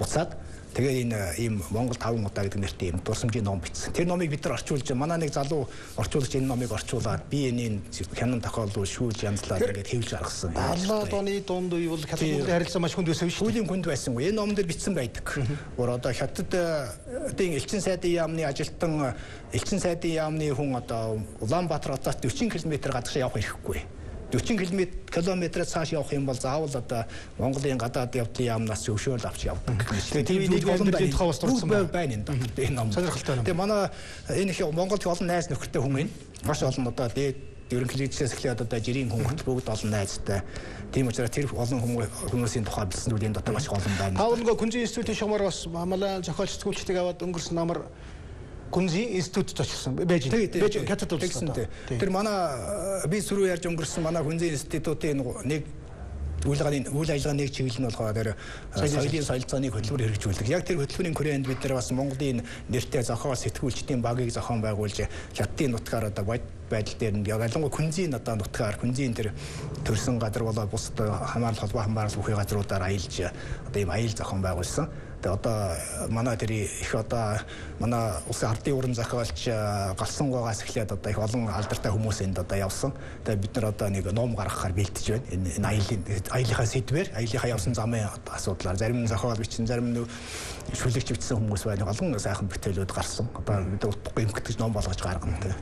буцаад тэгээ энэ ийм Монгол 5 удаа гэдэг нэртэй ийм дурсамжийн ном бичсэн. Тэр номыг бид нар орчуулж манай нэг залуу орчуулагч энэ номыг орчуулад би энэ хянан тохиолдол шүүлж янзлаад ингээд хэвлж гаргасан. 70-аад оны дунд үе бол хятадын харилцаа маш хүнд байсан шүү дээ. Хүлийн хүнд байсан. Энэ ном дээр бичсэн байдаг. Гур одоо хятадын элчин сайдын яамны ажилтан элчин сайдын яамны хүн одоо Улаанбаатар хотоос 40 км гадагшаа явах хэрэггүй. 40 км цааш явах юм бол заавал одоо Монголын гадаад явдлын яамнаас зөвшөөрөл авч явдаг. Тэгээд нэг амьдралын тухай бас дурдсан байна энэ ном. Сонирхолтой ном. Тэгээд манай энэ их Монголд олон найз нөхөртэй хүн байна. Маш олон одоо ерөнхийлөгчөөс эхлээд одоо жирийн хүмүүст бүгд олон найзтай. Тийм учраас тэр олон хүмүүсийн тухай бичсэн зүйлийн дотор маш олон байна. Та нөгөө Күнзийн институтын шугамар бас манай зохиолч сэтгүүлчдийг аваад өнгөрсөн намар Күнзийн институт зочсон. Бээжин хятад улсад. Тэр манай би сүрүү ярьж өнгөрсөн манай Күнзийн институтын нэг үйл ажиллагааны нэг чиглэл нь болохоор тэр соёлын солилцооныг хөтөлбөр хэрэгжүүлдэг. Яг тэр хөтөлбөрийн хүрээнд бид нар бас Монголын нэртэй зохиол сэтгүүлчдийн багийг зохион байгуулж хятадын нутгаар одоо байдал дээр нь ялангуяа Күнзийн одоо нутгаар Күнзийн тэр төрсэн газар болоод бусад хамаарал холбоо хамаарал бүхий газруудаар аялж одоо ийм аял зохион байгуулсан. Тэгээ одоо манай тэр их одоо манай улсын ардын уран зохиолч Галсангуйгаас эхлээд одоо их олон алдартай хүмүүс энд одоо явсан. Тэгээ бид нар одоо нэг ном гаргахаар бэлдэж байна. Энэ аяллахаа сэдвээр аяллахаа явсан замын асуудлаар зарим нь зохиол бичсэн, зарим нь шүлэгч бичсэн хүмүүс байна. Олон сайхан бүтээлүүд гарсан. Одоо бид утгагүй эмгэгдэж ном болгож гаргана тэгээ.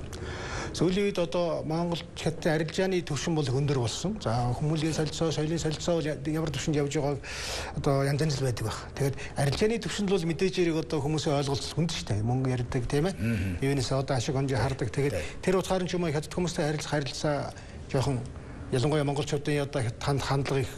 Сүүлийн үед одоо Монгол хятадын арилжааны түвшин бол өндөр болсон. За хүмүүлийн солилцоо, соёлын солилцоо бол ямар түвшинд явж байгааг одоо янз янз байдаг баг. Тэгээд арилжааны түвшинд бол мэдээж хэрэг одоо хүмүүсийн ойлголт хүнд шүү дээ. Мөнгө ярьдаг тийм ээ. Юунаас одоо ашиг хонжоо хардаг. Тэгээд тэр утгаар нь ч юм уу хятад хүмүүстэй харилцаа жоохон ялангуяа монголчуудын одоо хандлага их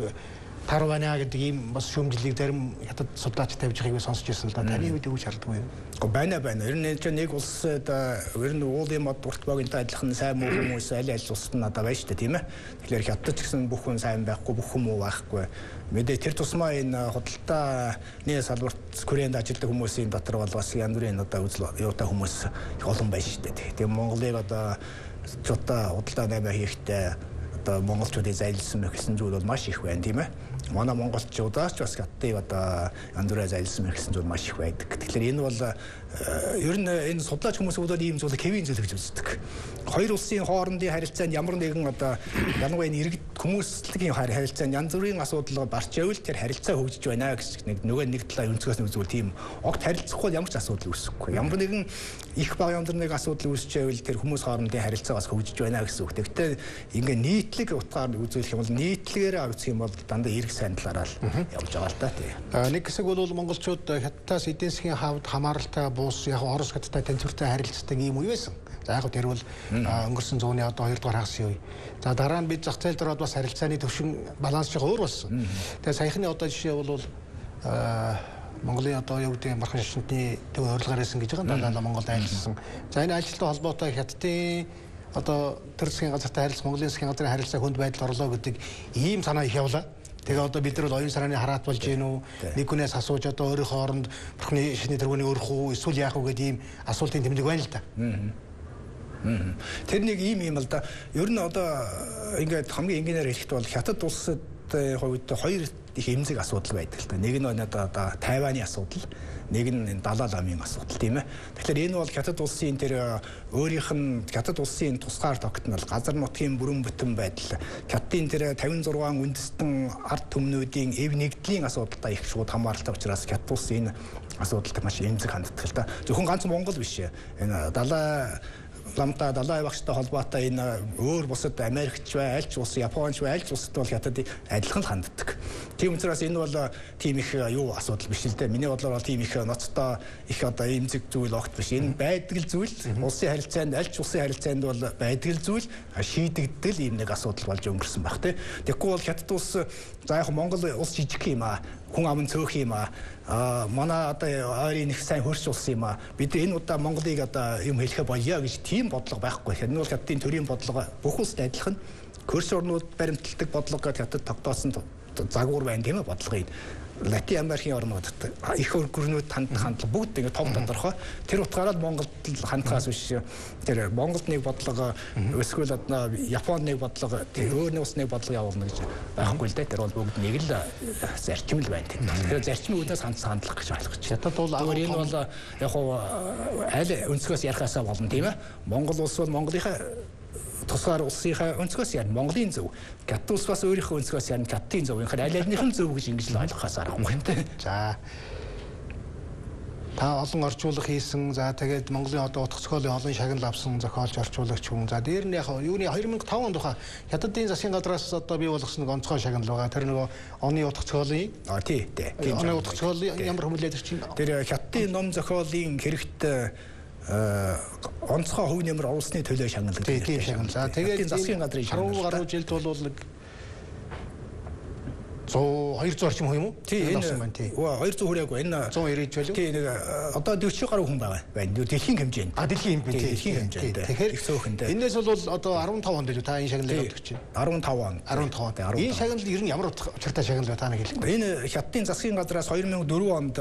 тар байна гэдэг ийм бас шүүмжлэлийг зарим хятад судлаач тавьж байгааг сонсч ирсэн л да. Таны үед юу шаардлагагүй юм? Байна. Ер нь нэг улсад ер нь уулын мод урт багийнтай адилхан сайн муу хүмүүс аль улсад нь одоо байна шүү дээ тийм ээ. Тэгэхээр хятад ч гэсэн бүх хүн сайн байхгүй, бүх хүн муу байхгүй. Мэдээ тэр тусмаа энэ худалдааны салбарт хүрээнд ажилладаг хүмүүсийн дотор бол бас янз бүрийн одоо үзэл юутай хүмүүс олон байна шүү дээ. Тэгээ Монголыг одоо чута худалдаа наймаа хийхдээ одоо монголчуудын зайлсан мэхэлсэн зүйл бол маш их байна тийм ээ. Манай монголчуудаас ч бас хятадын одоо янз бүрийн зайлсан мэхэлсэн зүйл маш их байдаг. Тэгэхээр энэ бол ер нь энэ судлаач хүмүүсүүд бол ийм зүйлийг хэвийн зүйл гэж үздэг. Хоёр улсын хоорондын харилцаанд ямар нэгэн одоо ялангуяа энэ иргэд хүмүүсийн харилцаанд янз бүрийн асуудал барч явал тэр харилцаа хөгжиж байна гэж нэг талаа өнцгөөс нь үзвэл тийм огт харилцахгүй ямар ч асуудал үүсэхгүй. Ямар нэгэн их баг ямар нэг асуудал үүсчээвэл тэр хүмүүс хоорондын харилцаа бас хөгжиж байна гэсэн үг. Тэгвэл ингээ нийтлэг утгаар үзүүлэх юм бол нийтлэгээр үзэх юм бол дандаа эрг сайн талаараа л явж байгаа л та тий. Нэг хэсэг бол монголчууд хятадаас эдийн засгийн хавьд хамааралтай буус яг Орос хятадтай тэнцвэртэй харилцдаг юм уу байсан. За яг тэр бол өнгөрсөн зууны одоо 2 дугаар хагас үе. За дараа нь бид зах зээл дээр бас харилцааны төвшин баланс жоо өөр болсон. Тэгээ саяхны одоо жишээ бол Монголын одоо юу гэдэг мархан шашинтны төв урилгаар байсан гэж байгаа дандаа Монголд айлсан. За энэ ажилттай холбоотой хятадын одоо төр засгийн газартай харилцах Монголын засгийн газрын харилцаа хүнд байдал орлоо гэдэг ийм санаа их явлаа. Тэгээ одоо бид нар бол оюун санааны хараат болж гин үү? Нэг хүнээс асууж одоо өөрийнхөө оронд бурхны шашны тэргүүнийг өрөх үү? Эсвэл яах вэ гэдэг ийм асуултын тэмдэг байна л да. Тэр нэг ийм л да. Ер нь одоо ингээд хамгийн энгийнээр хэлэхэд бол хятад улсад хувьд хоёр их эмзэг асуудал байдаг л да. Нэг нь одоо Тайваны асуудал, нэг нь Далай ламын асуудал тийм ээ. Тэгэхээр энэ бол хятад улсын тэр өөрийнх нь хятад улсын тусгаар тогтнол, газар нутгийн бүрэн бүтэн байдал, хятадын тэр 56 үндэстэн ард түмнүүдийн эв нэгдлийн асуудалтай их шууд хамааралтай учраас хятад улсын энэ асуудалд маш эмзэг ханддаг л да. Зөвхөн ганц Монгол биш. Энэ Далай ламтай далай багштай холбоотой энэ өөр бусад Америкч бай, альч улс, Японч бай, альч улсад бол хятад адилхан ханддаг. Тийм учраас энэ бол тийм их юу асуудал биш л дээ. Миний бодлоор бол тийм их ноцтой их одоо эмзэг зүйл огт биш. Энэ байдаг л зүйл. Улсын харилцаанд, альч улсын харилцаанд бол байдаг л зүйл. Шийдэгдэл ийм нэг асуудал болж өнгөрсөн баг тий. Тэгэхгүй бол хятад улс за яг Монгол улс жижиг юм аа. Хүн аман цөөх юм аа. Манай одоо ойрын их сайн хөрш улс юм аа. Бид энэ удаа Монголыг одоо юм хэлэхэ болъё гэж тийм бодлого байхгүй. Энэ бол хятадын төрийн бодлого бүх улсад адилхан. Хөрш орнууд баримталдаг бодлого гэж хятад тогтоосон загвар байна тийм ээ бодлогыг. Латин Америкийн орнуудад их өргөрнүүд хандлага бүгд ингэ том тодорхой. Тэр утгаараа Монголд хандхаас биш тэр Монголд нэг бодлого эсвэл одоо Японд нэг бодлого өөр нэг улсны бодлого явуулна гэж байхгүй л дээ. Тэр бол бүгд нэг л зарчим л байна. Тэгэхээр зарчмын үднээс хандлах гэж ойлгож. Хятад бол энэ бол яг аль өнцгөөс ярихаасаа болно тийм ээ. Монгол улс бол Монголынхаа тусгаар улсынхаа өнцгөөс ярина Монголын зөв. Хятад улс бас өөрийнхөө өнцгөөс ярина Хятадын зөв. Инхээр аль альнийхэн зөв гэж ингэж л ойлгохоос аргагүй юм тийм. За. Та олон орчуулга хийсэн. За тэгээд Монголын одоо утга зохиолын олон шагнал авсан зохиолч орчуулагч хүн. За дээр нь яг юуны 2005 онд тухай Хятадын засгийн газраас одоо бий болгосон нэг онцгой шагнал байгаа. Тэр нөгөө оны утга зохиолын тий. Оны утга зохиолын ямар хүмүүлээд чинь тэр Хятадын ном зохиолын хэрэгт онцгой хөв нэмэр оруулсны төлөө шагнал гэдэг. Тийм шагнал. За тэгээд засгийн газрын шагнал. 10 гаруй жилд бол нэг 200 орчим хүн юм уу? Тийм энэ 200 хүрээгүй энэ 190 байлгүй. Тийм нэг одоо 40 гаруй хүн байна. Дэлхийн хэмжээнд. Дэлхийн хэмжээнд. Дэлхийн хэмжээнд. Тэгэхээр их цөөхөндөө. Энээс бол одоо 15 онд л та энэ шагналыг авдаг чинь. 15 он. 15 он. Энэ шагнал ер нь ямар учиртай шагнал вэ та нэг хэлэх. Энэ Хятадын засгийн газраас 2004 онд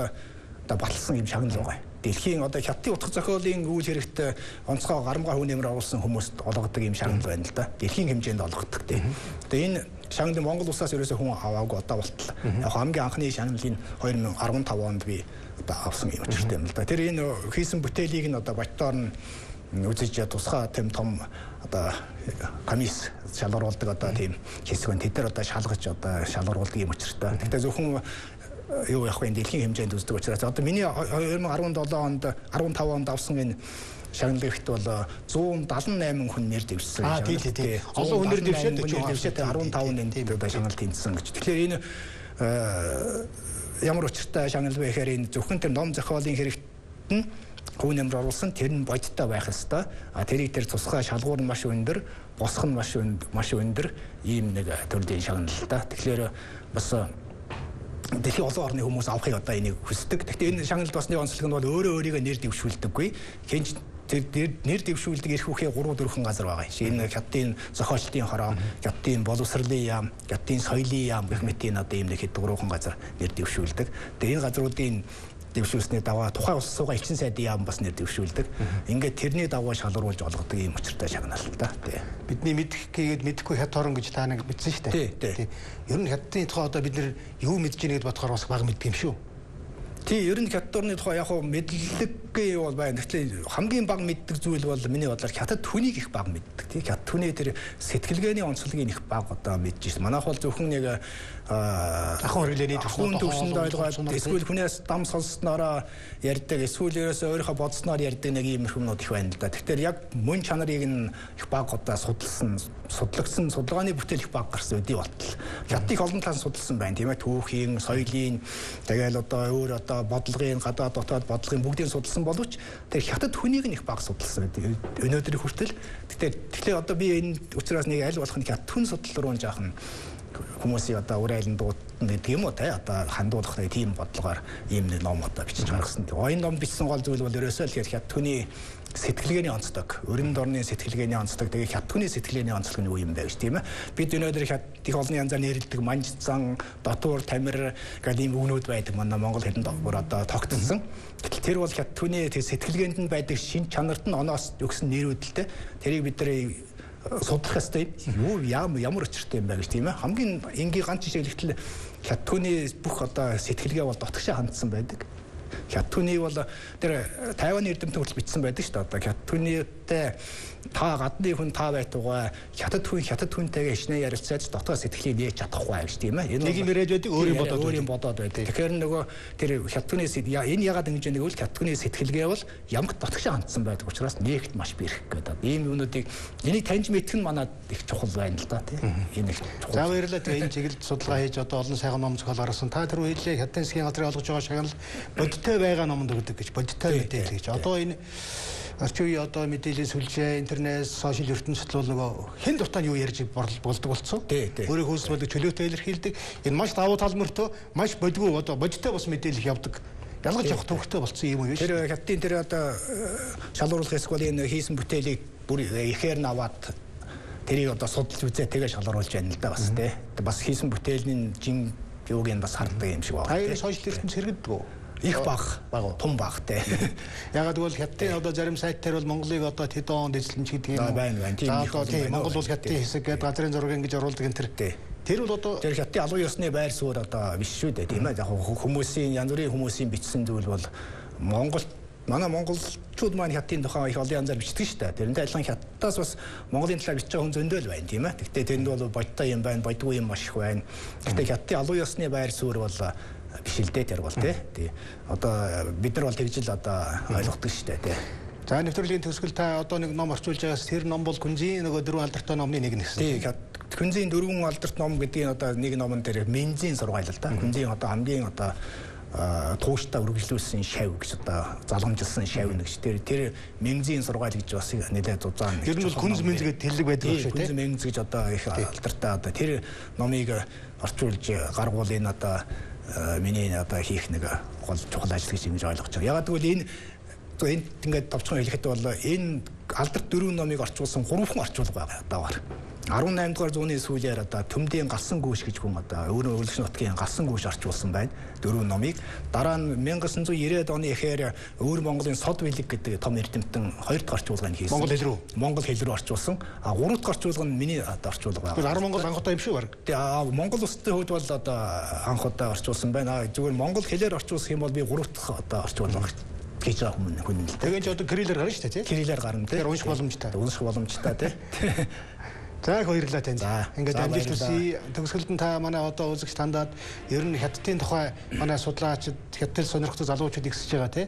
одоо баталсан юм шагнал байгаа. Дэлхийн одоо хятадын утга зохиолын үйл хэрэгт онцгой гарамгай хүн нэмэр оруулсан хүмүүст олгодог юм шагнал байна л да. Дэлхийн хэмжээнд олгодог тийм. Тэгээ энэ шагналыг Монгол улсаас ерөөсөө хүн аваагүй одоо болтол. Яг хамгийн анхны шагналыг 2015 онд би одоо авсан юм учиртай юм л да. Тэр энэ хийсэн бүтээлийг нь одоо Баттоор нь үзэж тусгай тэм том одоо комисс шалгаруулдаг одоо тийм хэсэг байна. Тэд нар одоо шалгаж одоо шалгаруулдаг юм учиртай. Гэхдээ зөвхөн юу яг энэ дэлхийн хэмжээнд үздэг учраас одоо миний 2017 онд 15 онд авсан энэ шагналгт бол 178 хүн нэр дэвшсэн. Тийм. Олон хүн нэр дэвшээд 15 нэнд одоо шагнал тэнцсэн гэж. Тэгэхээр энэ ямар учиртай шагнал вэ гэхээр энэ зөвхөн тэр ном зохиолын хэрэгт нь хүн нэмэр оруулсан тэр нь бодиттой байх ёстой. Тэрийг тэр тусгай шалгуур нь маш өндөр, босх нь маш өндөр ийм нэг төрлийн шагнал л да. Тэгэхээр бас дэлхийн олон орны хүмүүс авахыг одоо энийг хүсдэг. Гэхдээ энэ шагналд бас нэг онцлог нь бол өөрөө өөрийгөө нэр дэвшүүлдэггүй. Хинч тэр нэр дэвшүүлдэг эрх үхээ 3-4 газар байгаа. Энэ Хятадын зохиолчдын хороо, Хятадын боловсролын яам, Хятадын соёлын яам гэх мэтийн одоо ийм нэг хэд 3 газар нэр дэвшүүлдэг. Тэгээ энэ газруудын дэвшүүлсний даваа тухайн улс суугаа элчин сайдын яам бас нэр дэвшүүлдэг. Ингээд тэрний даваа шалгаруулж олгодог ийм учиртай шагнал л да. Бидний мэдэх гээд мэдэхгүй хят орон гэж та нэг мэдсэн шүү дээ. Тийм. Ер нь хятадын тухай одоо бид нэр юу мэдж ийнэ гэдээ бодохоор бас бага мэддэг юм шүү. Тийм, ер нь хятад орны тухай яг хөө мэдлэггүй бол байна. Гэтэл хамгийн бага мэддэг зүйл бол миний бодлоор хятад хүнийг их бага мэддэг. Тийм, хятад хүний тэр сэтгэлгээний онцлогийг их бага одоо мэдж байна. Манайх бол зөвхөн нэг ахын хэрэглээний төвшөнд ойлгоод эсвэл хүнээс дам сонсснороо ярьдаг, эсвэл ерөөсөө өөрийнхөө бодсноор ярьдаг нэг юм хүмүүд их байна л да. Тэгэхээр яг мөн чанарыг нь их баг одоо судлагдсан судалгааны бүтээл их баг гарсан үдий болтол. Хятад их олон талаас судалсан байна тийм ээ. Түүхийн, соёлын, тэгэл одоо өөр одоо бодлогын, гадаад дотоод бодлогын бүгдийг судалсан боловч тэр хятад хүнийг нь их баг судалсан. Өнөөдрийн хүртэл тэгэхээр одоо би энэ учраас нэг аль болох нь хятад хүн судлал руу жаахан хүмүүсийн одоо үр айлын дуудна гэдэг юм уу те одоо хандуулах тийм бодлогоор ийм нэг ном одоо бичиж гаргасан. Энэ ном бичсэн гол зүйл бол ерөөсөө л хятад хүний сэтгэлгээний онцлог, өрөнд орны сэтгэлгээний онцлог, тэгээ хятад хүний сэтгэлгээний онцлог нь юу юм бэ гэж тийм ээ. Бид өнөөдөр хятад их олон янзаар нэрлэдэг манжцсан, дотуур, тамир гэдэг ийм үгнүүд байдаг манай монгол хэлэнд бүр одоо тогтсон. Гэтэл тэр бол хятад хүний сэтгэлгээнд нь байдаг шин чанарт нь оноос өгсөн нэрүүдэлтэй. Тэрийг бид нар судлах ёстой юу ямар учиртай юм бэ гэж тийм ээ. Хамгийн энгийн ганц жишээ хэлэхдээ хятад хүний бүх одоо сэтгэлгээ бол дотгошоо хандсан байдаг. Хятад хүний бол тэр Тайваны эрдэмтэн хүртэл бичсэн байдаг шүү дээ. Одоо хятад хүнийтэй та гадны хүн та байтугай хятад хүнтэйгээ хичнээн ярилцаад дотоод сэтгэлийг нээж чадахгүй гэж тийм ээ. Нэг юм яриад байдаг өөрийн бодоод байдаг. Тэгэхээр нөгөө тэр хятад хүний энэ ягаад ингэж нэг үл хятад хүний сэтгэлгээ бол ямагт дотгошоо хандсан байдаг учраас нээгт маш бэрх гэдэг. Ийм юмнуудыг энийг таньж мэдэх нь манад их чухал байна л да тийм. Энэ их чухал. За баярлалаа тэгээ энэ чиглэлд судалгаа хийж одоо олон сайхан ном зохиол гаргасан. Та тэр үеэлээ хятадын засгийн газрын олгож байгаа шагнал бодиттой байгаа номонд өгдөг гэж бодиттой мэдээлэл гэж. Одоо энэ орчин үеийн одоо мэдээллийн сүлжээ, интернет, сошиал ертөнцид бол нөгөө хэн дутаа юу ярьж болдог болцсон. Өөрийн хөөс болдог чөлөөтэй илэрхийлдэг. Энэ маш давуу тал мөртөө маш бодгүй одоо бодиттой бас мэдээлэл явдаг. Ялгаж явах төвхтэй болцсон юм уу? Тэр хятадын тэр одоо шалгуурлах эсвэл энэ хийсэн бүтээлийг бүр ихээр наваад тэрийг одоо судалж үзээ тэгээ шалгаруулж байна л да бас тий. Бас хийсэн бүтээлийн жин юуг нь бас харддаг юм шиг байна. Таяр сошиал ертөнц хэрэгдэг үү? Их баг, том багтай. Ягаад гэвэл хятадын одоо зарим сайт дээр бол Монголыг одоо тэд онд эзлэмж гэдэг юм. Байна. За одоо тийм Монгол бол хятадын хэсэг гэдэг газрын зураг ингэж оруулдаг энэ төр. Тэр бол одоо тэр хятадын албан ёсны байр суурь одоо биш шүү дээ тийм ээ. Яг хүмүүсийн янз бүрийн хүмүүсийн бичсэн зүйл бол манай монголчууд маань хятадын тухай их олон янзаар бичдэг шүү дээ. Тэрнтэй адилхан хятадаас бас Монголын талаар бичиж байгаа хүн зөндөл байна тийм ээ. Гэхдээ тэнд бол бодтой юм байна, бодгүй юм маш их байна. Гэхдээ хятадын албан ёсны байр суурь бол бишэлдээ тэр бол тий. Одоо бид нар бол тэгж л одоо ойлгодог шүү дээ тий. За нэвтрүүлгийн төгсгөл та одоо нэг ном орчуулж байгаас тэр ном бол Күнзийн нөгөө дөрвөн алдартай номны нэг нь гэсэн. Тий. Күнзийн дөрвөн алдарт ном гэдэг нь одоо нэг номон дээр Мензийн сургаал л да. Күнзийн одоо хамгийн одоо тууштай үргэлжлүүлсэн шав гэж одоо залгамжилсан шав нэг ш. Тэр Мензийн сургаал гэж бас нэлээд зузаан. Тэр нь бол Күнз Менз гэдэг тэлэг байдаг шүү тий. Күнз Менз гэж одоо их алдартай одоо тэр номыг орчуулж гаргуулын одоо миний одоо хийх нэг гол чухал ажил гэж ингэж ойлгож байгаа. Ягаад гэвэл энэ ингээд товчхон хэлэхэд бол энэ алдарт дөрвөн номыг орчуулсан 3 хүн орчуулга байгаа даагаар. 18 дугаар зууны сүүлээр одоо Төмдийн галсан гүйш гэж хүн одоо өөрөө Өвлөгч нутгийн галсан гүйш орчуулсан байна. Дөрвөн номыг дараа нь 1990-ад оны эхээр өвөр Монголын Сод Билэг гэдэг том эрдэмтэн 2 дахь орчуулгыг хийсэн. Монгол хэл рүү орчуулсан. 3 дахь орчуулга нь миний орчуулга байна. Арга Монгол анх удаа юм шүү баг. Тэгээ Монгол улстай хувьд бол одоо анх удаа орчуулсан байна. Зүгээр Монгол хэлээр орчуулах юм бол би 3 дахь одоо орчуулга гэж байгаа хүн л. Тэгээд ч одоо кириллээр гарна шүү дээ тий. Кириллээр гарна тий. Унших боломжтой. Унших боломжтой тий. За их баярлалаа танд. Ингээд амжилт хүсье. Төгсгөлд нь та манай одоо үзэгч тандаад ер нь хятадын тухай манай судлаачид хятад сонирхтой залуучууд ихсэж байгаа тий.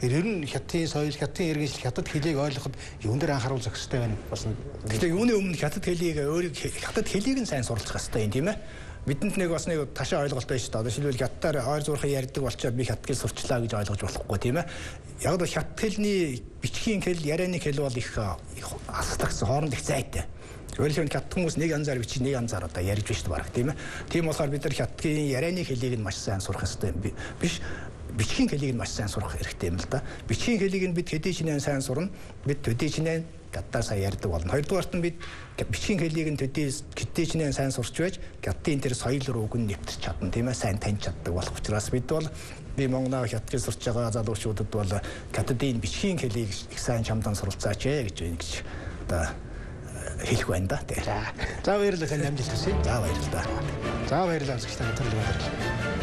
Тэгэхээр ер нь хятадын соёл, хятадын иргэншил, хятад хэлийг ойлгоход юун дээр анхааруул зохистой байна. Бас тэгэхээр юуны өмнө хятад хэлийг нь сайн суралцах хэрэгтэй юм тийм ээ. Бидэнд нэг бас нэг ташаа ойлголт байна шүү дээ. Одоо шилбэл хятадаар ойр зурхаа ярьдаг болчоод би хятад хэл сурчлаа гэж ойлгож болохгүй тийм ээ. Яг л хятад хэлний бичгийн хэл, ярианы хэл бол их асдагсан хооронд их зайтай. Өөрөлдөө хятад хүмүүс нэг янзаар бичиж нэг янзаар одоо ярьж байна шүү дээ баг тийм ээ. Тийм болохоор бид нар хятадын ярианы хэлийг нь маш сайн сурах хэрэгтэй биш. Бичгийн хэлийг нь маш сайн сурах хэрэгтэй юм л да. Бичгийн хэлийг нь бид хэдий чинээ сайн сурна. Бид төдий чинээ гадаасаа ярьдаг болно. Хоёрдугаарт нь бид бичгийн хэлийг нь хэдий чинээ сайн сурч байж гадны тэр соёл руу үгэн нэвтэрч чадна тийм ээ. Сайн таньж чаддаг болох учраас бид бол Монгол хятадыг сурч байгаа залуучуудад бол хятадын бичгийн хэлийг их сайн чамдан суралцаач гэж одоо хэлэх байна да. За баярлалаа танд амжилт хүсье. За баярлалаа. За баярлалаа үзэгч та бүхэнд баярлалаа.